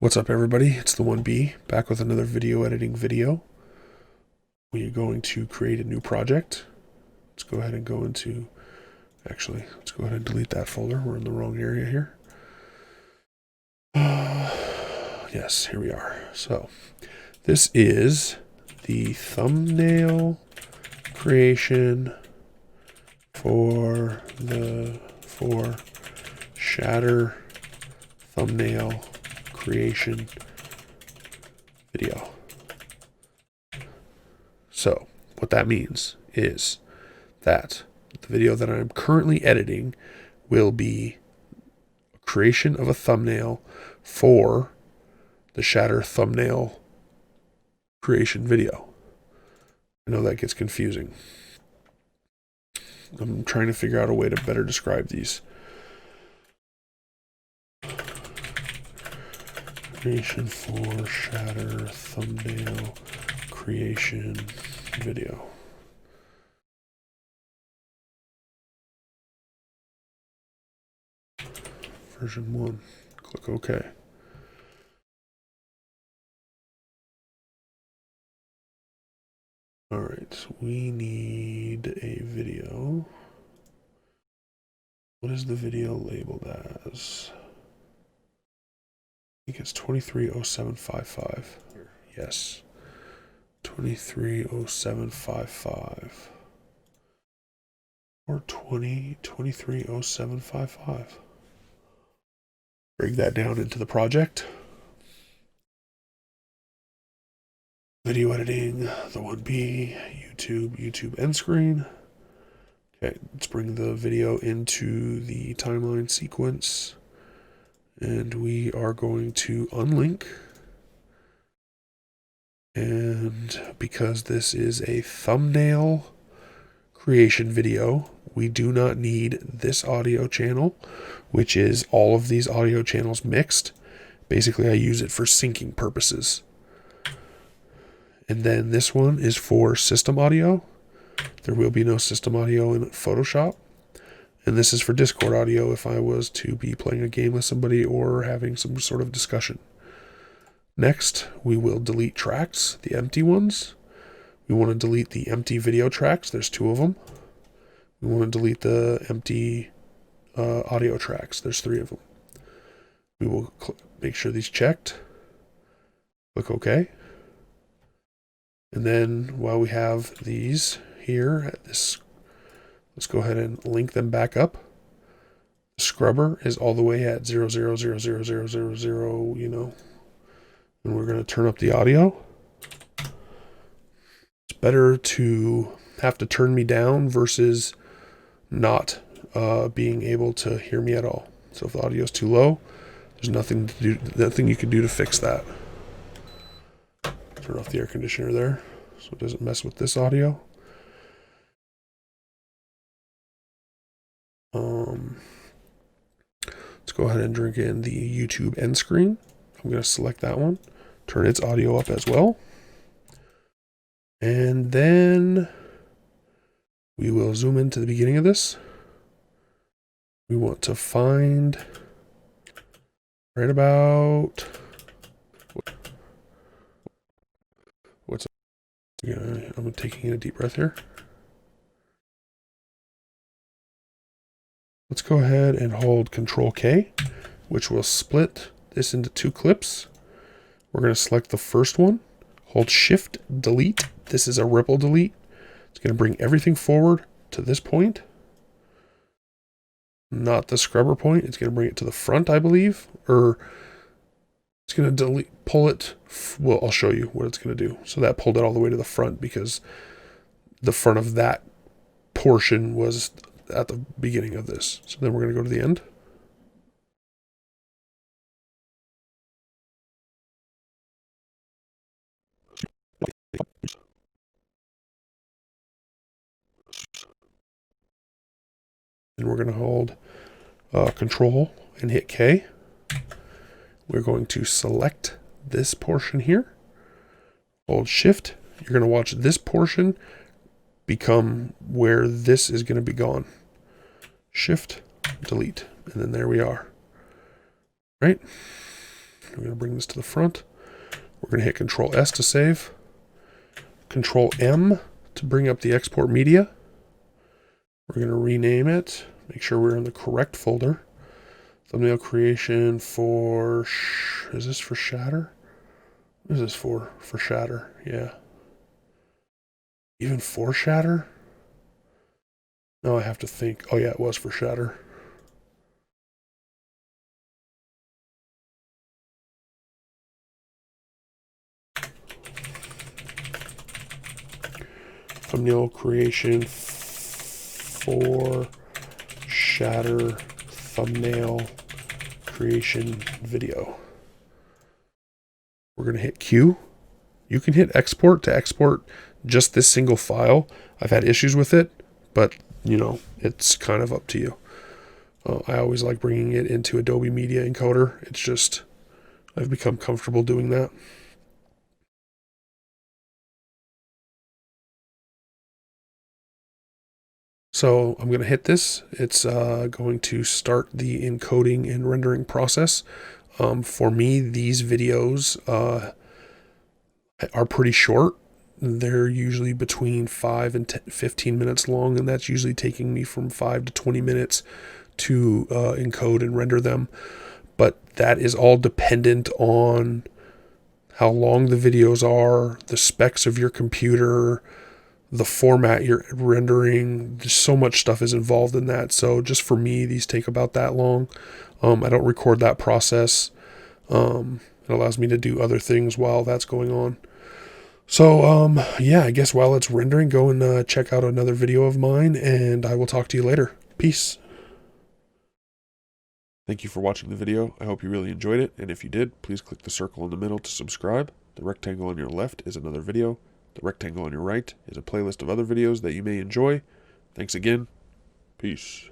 What's up, everybody? It's the 1B back with another video editing video. We are going to create a new project. Let's go ahead and go into, let's go ahead and delete that folder. We're in the wrong area here. Yes, here we are. So this is the thumbnail creation for Shatter thumbnail creation video. So what that means is that the video that I'm currently editing will be a creation of a thumbnail for the Shatter thumbnail creation video. I know that gets confusing. I'm trying to figure out a way to better describe these. Creation for Shatter thumbnail creation video. Version 1. Click OK. All right, so we need a video. What is the video labeled as? I think it's 230755. Yes. 230755. Or 230755. Bring that down into the project. Video editing, the 1B, YouTube end screen. Okay, let's bring the video into the timeline sequence. And we are going to unlink. And because this is a thumbnail creation video, we do not need this audio channel, which is all of these audio channels mixed. Basically, I use it for syncing purposes. And then this one is for system audio. There will be no system audio in Photoshop. And this is for Discord audio if I was to be playing a game with somebody or having some sort of discussion. Next, we will delete tracks, the empty ones. We want to delete the empty video tracks. There's 2 of them. We want to delete the empty audio tracks. There's 3 of them. We will make sure these checked. Click OK. And then while we have these here at this, let's go ahead and link them back up. The scrubber is all the way at 0.0000000, you know. And we're going to turn up the audio. It's better to have to turn me down versus not being able to hear me at all. So if the audio is too low, there's nothing you can do to fix that. Turn off the air conditioner there so it doesn't mess with this audio. Let's go ahead and drink in the YouTube end screen. I'm going to select that one, turn its audio up as well. And then we will zoom into the beginning of this. We want to find right about what's I'm taking in a deep breath here. Let's go ahead and hold Control K, which will split this into 2 clips. We're going to select the first one, hold Shift Delete. This is a ripple delete. It's going to bring everything forward to this point, not the scrubber point. It's going to bring it to the front, I believe, or it's going to pull it. Well, I'll show you what it's going to do. So that pulled it all the way to the front because the front of that portion was at the beginning of this. So then we're going to go to the end. And we're going to hold Control and hit K. We're going to select this portion here. Hold Shift. You're going to watch this portion become where this is going to be gone. Shift, delete, and then there we are. Right? We're going to bring this to the front. We're going to hit Control S to save. Control M to bring up the export media. We're going to rename it. Make sure we're in the correct folder. Thumbnail creation for... Is this for Shatter? What is this for? For Shatter, yeah. Even for Shatter? No, I have to think. Oh yeah, it was for Shatter. Thumbnail creation for Shatter thumbnail creation video. We're going to hit Q. You can hit export to export just this single file. I've had issues with it, but you know, it's kind of up to you. I always like bringing it into Adobe Media Encoder. It's just, I've become comfortable doing that. So I'm going to hit this. It's going to start the encoding and rendering process. For me, these videos are pretty short. They're usually between 5 and 15 minutes long, and that's usually taking me from 5 to 20 minutes to encode and render them. But that is all dependent on how long the videos are, the specs of your computer, the format you're rendering. There's so much stuff is involved in that. So just for me, these take about that long. I don't record that process. It allows me to do other things while that's going on. So yeah, I guess while it's rendering, go and check out another video of mine, and I will talk to you later. Peace. Thank you for watching the video. I hope you really enjoyed it, and if you did, please click the circle in the middle to subscribe. The rectangle on your left is another video. The rectangle on your right is a playlist of other videos that you may enjoy. Thanks again. Peace.